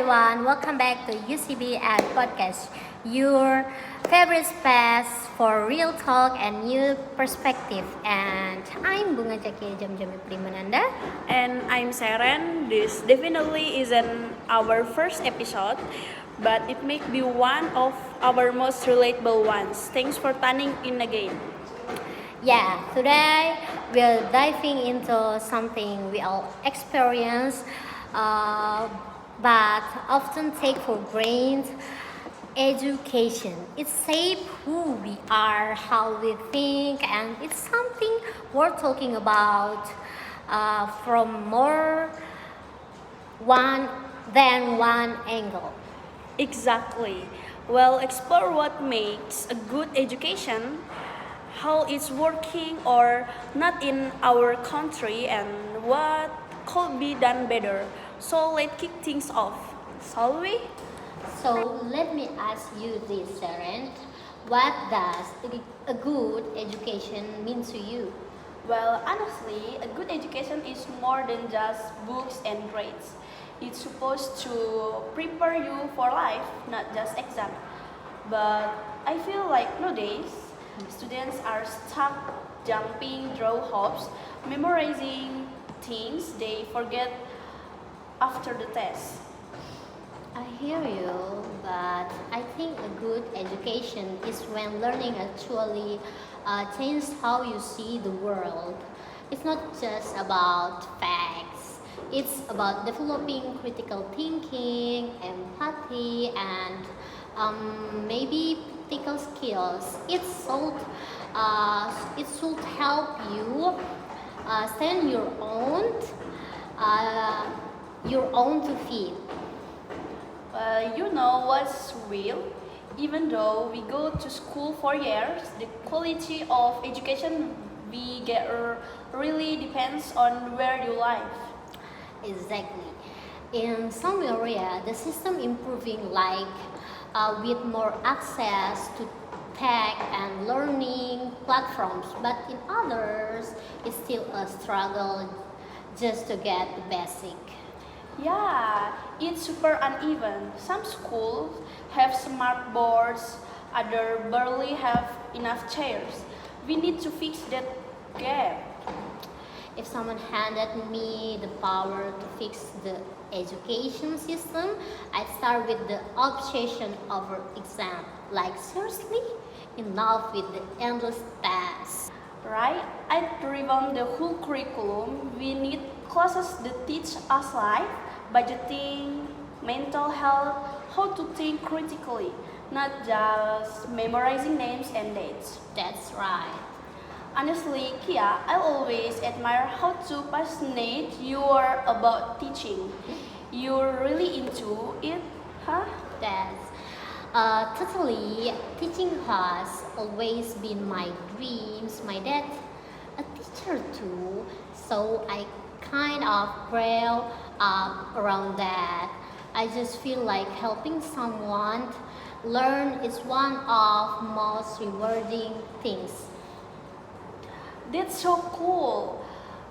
everyone, welcome back to UCB at Podcast, your favorite space for real talk and new perspective. And I'm Bunga Jakia Jam-Jami Primananda. And I'm Seren. This definitely isn't our first episode, but it may be one of our most relatable ones. Thanks for tuning in again. Yeah, today we're diving into something we all experience, but often take for granted: education. It shapes who we are, how we think, and it's something worth talking about from more one than one angle. Exactly. Well, explore what makes a good education, how it's working or not in our country, and what could be done better. So let's kick things off, shall we? So let me ask you this, Seren. What does a good education mean to you? Well, honestly, a good education is more than just books and grades. It's supposed to prepare you for life, not just exam. But I feel like nowadays, students are stuck jumping through hopes, memorizing things they forget after the test. I hear you, but I think a good education is when learning actually changes how you see the world. It's not just about facts, it's about developing critical thinking, empathy, and maybe practical skills. It should help you stand uh, your own to feet. You know what's real? Even though we go to school for years, the quality of education we get really depends on where you live. Exactly. In some area, the system improving, like with more access to tech and learning platforms, but in others, it's still a struggle just to get the basic. Yeah, it's super uneven. Some schools have smart boards, others barely have enough chairs. We need to fix that gap. If someone handed me the power to fix the education system, I'd start with the obsession over exam. Like seriously, enough with the endless tests. Right? I'd revamp the whole curriculum. We need classes that teach us life, budgeting, mental health, how to think critically, not just memorizing names and dates. That's right. Honestly, Kia, I always admire how to passionate you are about teaching. You're really into it, huh? That's totally teaching has always been my dreams. My dad, a teacher too, so I kind of grew up around that. I just feel like helping someone learn is one of most rewarding things. That's so cool.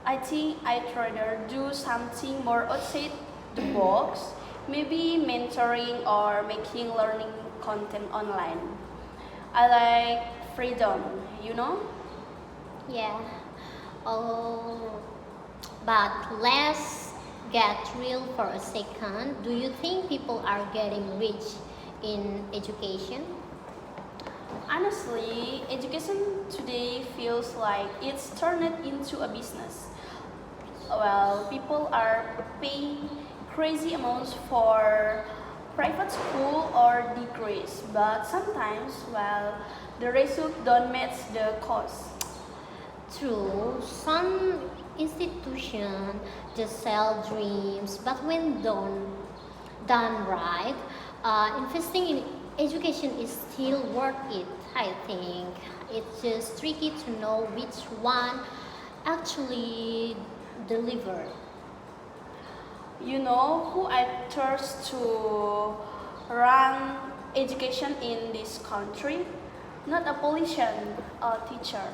I think I'd rather do something more outside the box, maybe mentoring or making learning content online. I like freedom, you know? Yeah. Oh, but let's get real for a second. Do you think people are getting rich in education? Honestly, education today feels like it's turned into a business. Well, people are paying crazy amounts for private school or degrees, but sometimes, well, the result don't match the cost. True, some institutions just sell dreams, but when done right, investing in education is still worth it. I think it's just tricky to know which one actually deliver. You know who I trust to run education in this country? Not a politician, a teacher.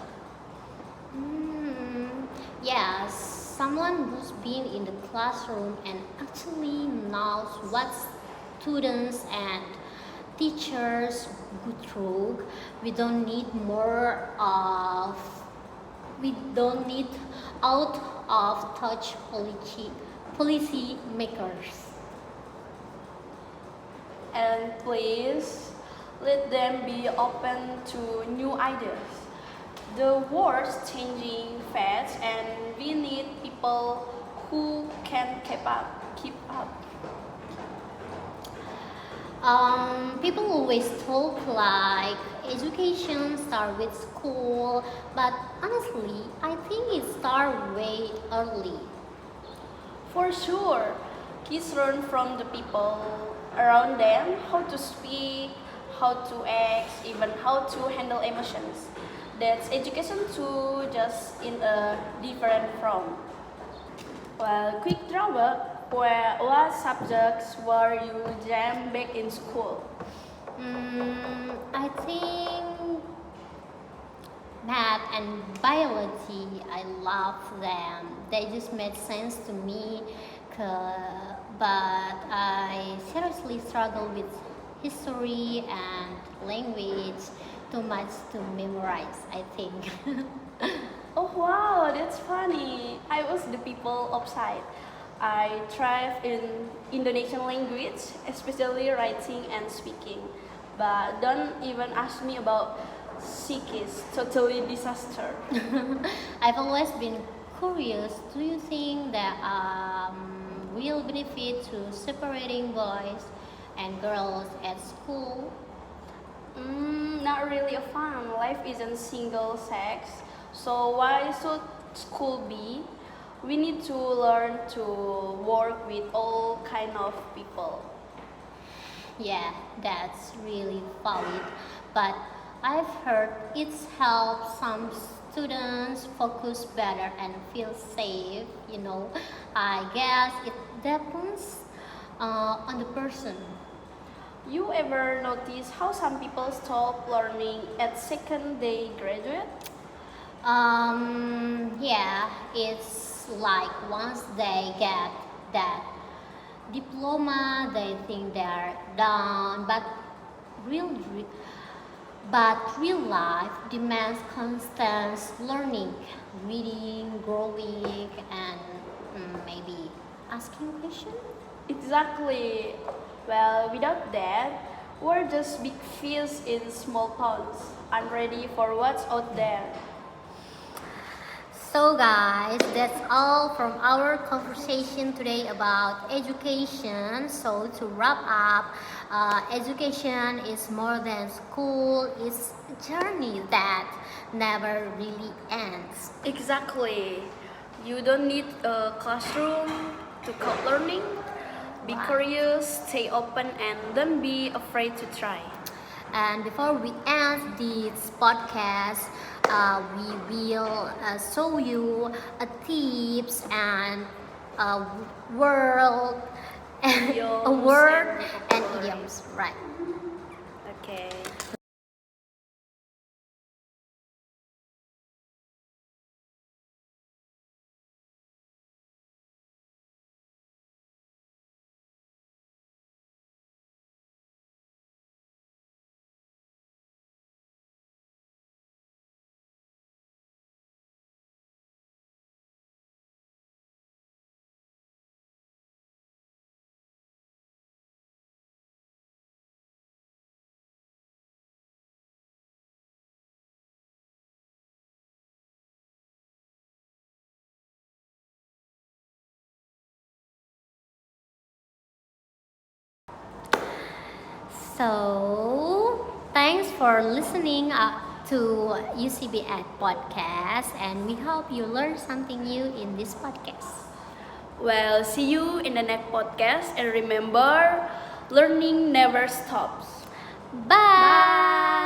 Mm, yes, someone who's been in the classroom and actually knows what's students and teachers go through. We don't need more of we don't need out of touch policy makers. And please let them be open to new ideas. The world's changing fast and we need people who can keep up. People always talk like education start with school, but honestly, I think it start way early. For sure, kids learn from the people around them how to speak, how to act, even how to handle emotions. That's education too, just in a different form. Well, quick drawback, what subjects were you jam back in school? I think math and biology, I love them. They just made sense to me, but I seriously struggle with history and language too much to memorize, I think. Oh wow, that's funny. I was the people upside. I thrive in Indonesian language, especially writing and speaking. But don't even ask me about Sikis, totally disaster. I've always been curious. Do you think that real benefit to separating boys and girls at school? Not really a fan. Life isn't single sex. So why should school be? We need to learn to work with all kind of people. Yeah, that's really valid. But I've heard it's helped some students focus better and feel safe. I guess it depends on the person. You ever notice how some people stop learning at second they graduate? Yeah, it's like once they get that diploma, they think they're done. Real, re- real life demands constant learning, reading, growing, and maybe asking questions. Exactly. Well, without that, we're just big fish in small ponds, unready for what's out there. So, guys, that's all from our conversation today about education. So, to wrap up, education is more than school, it's a journey that never really ends. Exactly. You don't need a classroom to keep learning. Be curious, stay open, and don't be afraid to try. And before we end this podcast, we will show you tips and a word, a Idioms word and and vocabulary. idioms, right? Okay. So, thanks for listening to UCB Ed podcast, and we hope you learned something new in this podcast. Well, see you in the next podcast, and remember, learning never stops. Bye.